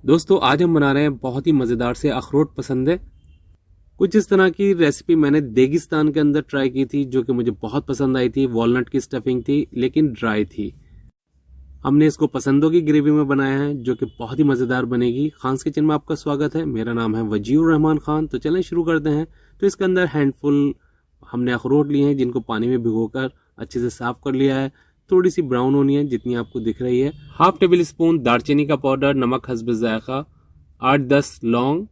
दोस्तों आज हम बना रहे हैं बहुत ही मज़ेदार से अखरोट पसंद। कुछ इस तरह की रेसिपी मैंने देगिस्तान के अंदर ट्राई की थी जो कि मुझे बहुत पसंद आई थी। वॉलनट की स्टफिंग थी लेकिन ड्राई थी। हमने इसको पसंदों की ग्रेवी में बनाया है जो कि बहुत ही मज़ेदार बनेगी। खान्स किचन में आपका स्वागत है। मेरा नाम है वजीउर रहमान खान। तो चलें शुरू करते हैं। तो इसके अंदर हैंडफुल हमने अखरोट लिए हैं जिनको पानी में भिगोकर अच्छे से साफ कर लिया है। थोड़ी सी ब्राउन होनी है जितनी आपको दिख रही है। हाफ टेबल स्पून दालचीनी का पाउडर, नमक हस्ब जायका, 8-10 लौंग,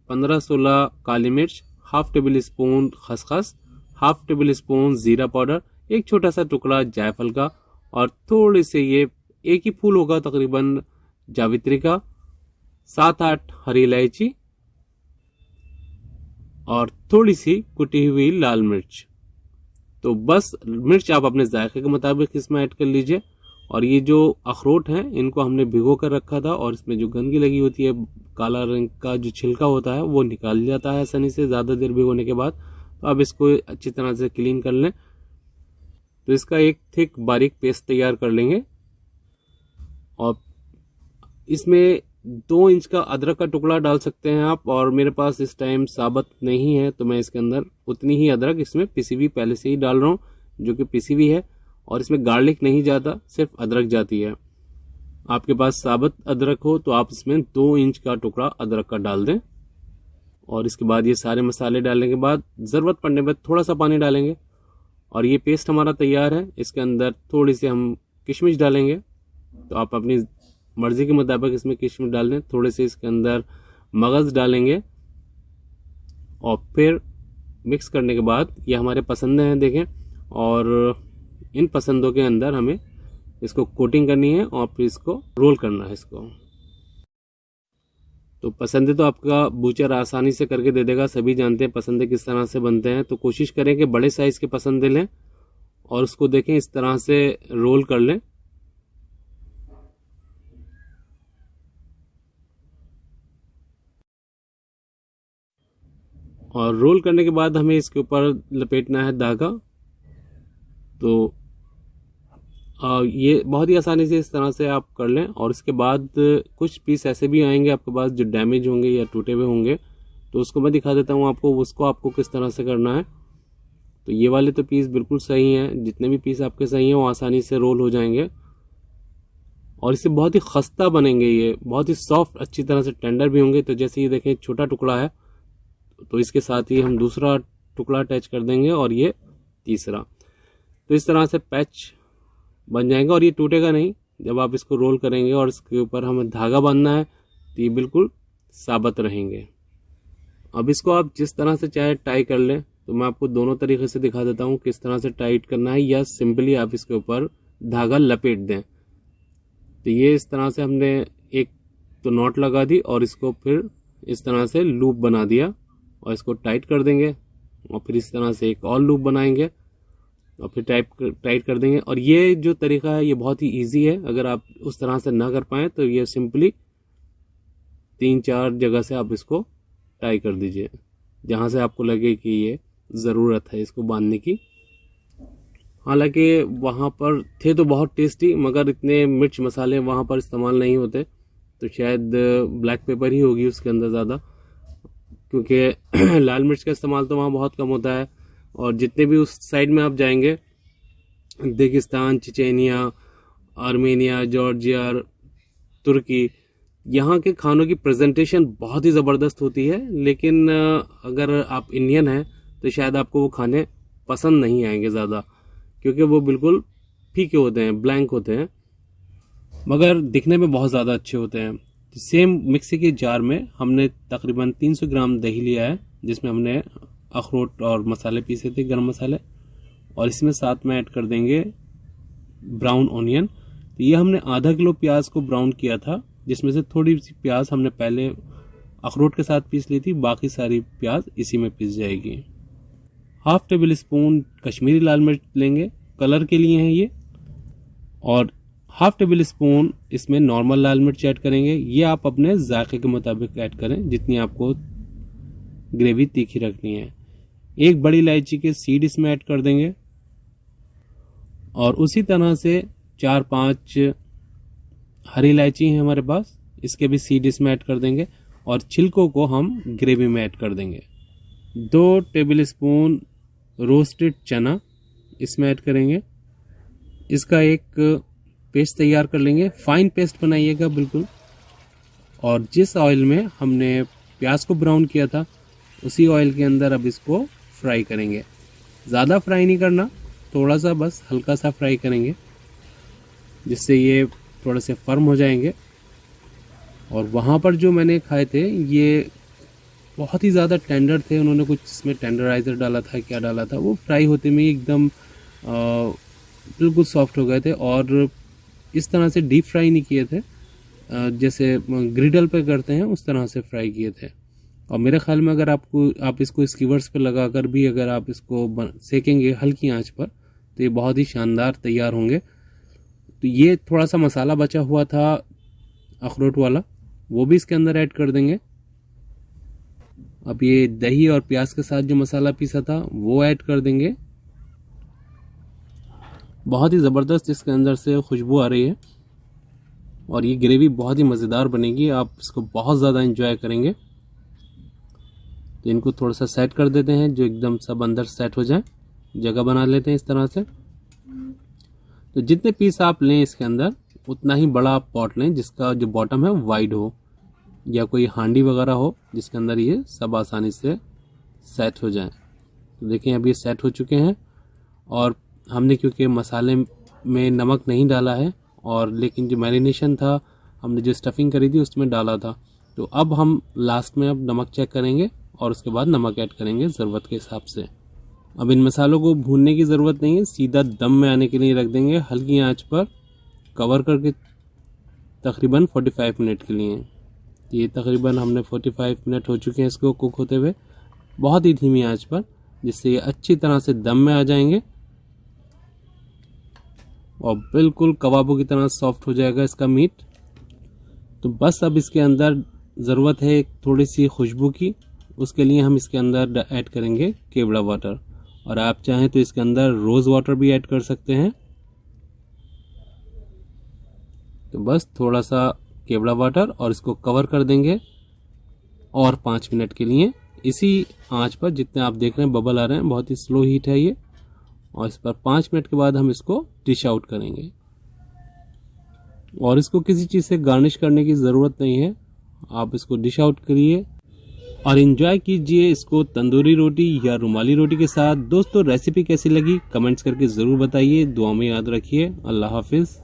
15-16 काली मिर्च, हाफ टेबल स्पून खसखस, हाफ टेबल स्पून जीरा पाउडर, एक छोटा सा टुकड़ा जायफल का और थोड़ी से ये एक ही फूल होगा तकरीबन जावित्री का, 7-8 हरी इलायची और थोड़ी सी कुटी हुई लाल मिर्च। तो बस मिर्च आप अपने जायके के मुताबिक इसमें ऐड कर लीजिए। और ये जो अखरोट हैं इनको हमने भिगो कर रखा था और इसमें जो गंदगी लगी होती है, काला रंग का जो छिलका होता है वो निकाल जाता है आसानी से ज़्यादा देर भिगोने के बाद। तो अब इसको अच्छी तरह से क्लीन कर लें। तो इसका एक थिक बारीक पेस्ट तैयार कर लेंगे और इसमें 2 इंच का अदरक का टुकड़ा डाल सकते हैं आप। और मेरे पास इस टाइम साबुत नहीं है तो मैं इसके अंदर उतनी ही अदरक इसमें पिसी हुई पहले से ही डाल रहा हूँ जो कि पिसी हुई है। और इसमें गार्लिक नहीं जाता, सिर्फ अदरक जाती है। आपके पास साबुत अदरक हो तो आप इसमें 2 इंच का टुकड़ा अदरक का डाल दें। और इसके बाद ये सारे मसाले डालने के बाद ज़रूरत पड़ने पर थोड़ा सा पानी डालेंगे और ये पेस्ट हमारा तैयार है। इसके अंदर थोड़ी सी हम किशमिश डालेंगे। तो आप अपनी मर्जी के मुताबिक इसमें किशमिश डाल दें। थोड़े से इसके अंदर मगज़ डालेंगे और फिर मिक्स करने के बाद ये हमारे पसंद हैं देखें। और इन पसंदों के अंदर हमें इसको कोटिंग करनी है और फिर इसको रोल करना है इसको। तो पसंदे तो आपका बूचर आसानी से करके दे देगा। सभी जानते हैं पसंदे किस तरह से बनते हैं। तो कोशिश करें कि बड़े साइज़ के पसंदे लें और उसको देखें इस तरह से रोल कर लें। और रोल करने के बाद हमें इसके ऊपर लपेटना है धागा। तो ये बहुत ही आसानी से इस तरह से आप कर लें। और इसके बाद कुछ पीस ऐसे भी आएंगे आपके पास जो डैमेज होंगे या टूटे हुए होंगे, तो उसको मैं दिखा देता हूँ आपको, उसको आपको किस तरह से करना है। तो ये वाले तो पीस बिल्कुल सही हैं। जितने भी पीस आपके सही हैं वो आसानी से रोल हो जाएंगे और इससे बहुत ही खस्ता बनेंगे। ये बहुत ही सॉफ्ट, अच्छी तरह से टेंडर भी होंगे। तो जैसे ये देखें छोटा टुकड़ा है तो इसके साथ ही हम दूसरा टुकड़ा अटैच कर देंगे और ये तीसरा। तो इस तरह से पैच बन जाएगा और ये टूटेगा नहीं जब आप इसको रोल करेंगे। और इसके ऊपर हमें धागा बांधना है तो ये बिल्कुल साबित रहेंगे। अब इसको आप जिस तरह से चाहे टाई कर लें। तो मैं आपको दोनों तरीके से दिखा देता हूँ किस तरह से टाइट करना है, या सिंपली आप इसके ऊपर धागा लपेट दें। तो ये इस तरह से हमने एक तो नॉट लगा दी और इसको फिर इस तरह से लूप बना दिया और इसको टाइट कर देंगे और फिर इस तरह से एक और लूप बनाएंगे और फिर टाइट कर देंगे। और ये जो तरीका है ये बहुत ही इजी है। अगर आप उस तरह से ना कर पाएँ तो ये सिंपली 3-4 जगह से आप इसको टाई कर दीजिए जहाँ से आपको लगे कि ये ज़रूरत है इसको बांधने की। हालांकि वहाँ पर थे तो बहुत टेस्टी, मगर इतने मिर्च मसाले वहाँ पर इस्तेमाल नहीं होते। तो शायद ब्लैक पेपर ही होगी उसके अंदर ज़्यादा, क्योंकि लाल मिर्च का इस्तेमाल तो वहाँ बहुत कम होता है। और जितने भी उस साइड में आप जाएंगे, देगिस्तान, चेचेनिया, आर्मेनिया, जॉर्जिया, तुर्की, यहाँ के खानों की प्रेजेंटेशन बहुत ही ज़बरदस्त होती है। लेकिन अगर आप इंडियन हैं तो शायद आपको वो खाने पसंद नहीं आएंगे ज़्यादा, क्योंकि वो बिल्कुल फीके होते हैं, ब्लैंक होते हैं, मगर दिखने में बहुत ज़्यादा अच्छे होते हैं। सेम मिक्सी के जार में हमने तकरीबन 300 ग्राम दही लिया है जिसमें हमने अखरोट और मसाले पीसे थे, गरम मसाले। और इसमें साथ में ऐड कर देंगे ब्राउन ऑनियन। तो ये हमने आधा किलो प्याज को ब्राउन किया था, जिसमें से थोड़ी सी प्याज हमने पहले अखरोट के साथ पीस ली थी, बाकी सारी प्याज इसी में पीस जाएगी। हाफ टेबल स्पून कश्मीरी लाल मिर्च लेंगे, कलर के लिए हैं ये। और हाफ टेबल स्पून इसमें नॉर्मल लाल मिर्च ऐड करेंगे। ये आप अपने जायके के मुताबिक ऐड करें जितनी आपको ग्रेवी तीखी रखनी है। एक बड़ी इलायची के सीड इसमें ऐड कर देंगे और उसी तरह से 4-5 हरी इलायची है हमारे पास, इसके भी सीड इसमें ऐड कर देंगे और छिलकों को हम ग्रेवी में ऐड कर देंगे। 2 टेबल स्पून रोस्टेड चना इसमें ऐड करेंगे। इसका एक पेस्ट तैयार कर लेंगे, फाइन पेस्ट बनाइएगा बिल्कुल। और जिस ऑयल में हमने प्याज को ब्राउन किया था उसी ऑयल के अंदर अब इसको फ्राई करेंगे। ज़्यादा फ्राई नहीं करना, थोड़ा सा बस हल्का सा फ्राई करेंगे जिससे ये थोड़े से फर्म हो जाएंगे। और वहाँ पर जो मैंने खाए थे ये बहुत ही ज़्यादा टेंडर थे, उन्होंने कुछ इसमें टेंडराइज़र डाला था, क्या डाला था, वो फ्राई होते में एकदम बिल्कुल सॉफ्ट हो गए थे। और इस तरह से डीप फ्राई नहीं किए थे, जैसे ग्रिडल पे करते हैं उस तरह से फ्राई किए थे। और मेरे ख्याल में अगर आप इसको स्कीवर्स पे लगाकर भी अगर आप इसको सेकेंगे हल्की आंच पर तो ये बहुत ही शानदार तैयार होंगे। तो ये थोड़ा सा मसाला बचा हुआ था अखरोट वाला, वो भी इसके अंदर ऐड कर देंगे। अब ये दही और प्याज के साथ जो मसाला पीसा था वो ऐड कर देंगे। बहुत ही ज़बरदस्त इसके अंदर से खुशबू आ रही है और ये ग्रेवी बहुत ही मज़ेदार बनेगी, आप इसको बहुत ज़्यादा एंजॉय करेंगे। तो इनको थोड़ा सा सेट कर देते हैं, जो एकदम सब अंदर सेट हो जाए, जगह बना लेते हैं इस तरह से। तो जितने पीस आप लें इसके अंदर उतना ही बड़ा आप पॉट लें जिसका जो बॉटम है वाइड हो, या कोई हांडी वगैरह हो जिसके अंदर ये सब आसानी से सेट हो जाए। तो देखिए अब ये सेट हो चुके हैं। और हमने क्योंकि मसाले में नमक नहीं डाला है, और लेकिन जो मैरिनेशन था हमने जो स्टफिंग करी थी उसमें डाला था, तो अब हम लास्ट में अब नमक चेक करेंगे और उसके बाद नमक ऐड करेंगे ज़रूरत के हिसाब से। अब इन मसालों को भूनने की ज़रूरत नहीं है, सीधा दम में आने के लिए रख देंगे हल्की आंच पर कवर करके तकरीबन 45 मिनट के लिए। ये तकरीबन हमने 45 मिनट हो चुके हैं इसको कुक होते हुए, बहुत ही धीमी आंच पर, जिससे ये अच्छी तरह से दम में आ जाएंगे और बिल्कुल कबाबों की तरह सॉफ्ट हो जाएगा इसका मीट। तो बस अब इसके अंदर ज़रूरत है थोड़ी सी खुशबू की, उसके लिए हम इसके अंदर ऐड करेंगे केवड़ा वाटर, और आप चाहें तो इसके अंदर रोज़ वाटर भी ऐड कर सकते हैं। तो बस थोड़ा सा केवड़ा वाटर और इसको कवर कर देंगे और 5 मिनट के लिए इसी आंच पर, जितने आप देख रहे हैं बबल आ रहे हैं, बहुत ही स्लो हीट है ये। और इस पर 5 मिनट के बाद हम इसको डिश आउट करेंगे। और इसको किसी चीज़ से गार्निश करने की ज़रूरत नहीं है, आप इसको डिश आउट करिए और एंजॉय कीजिए इसको तंदूरी रोटी या रुमाली रोटी के साथ। दोस्तों रेसिपी कैसी लगी कमेंट्स करके ज़रूर बताइए, दुआ में याद रखिए। अल्लाह हाफिज़।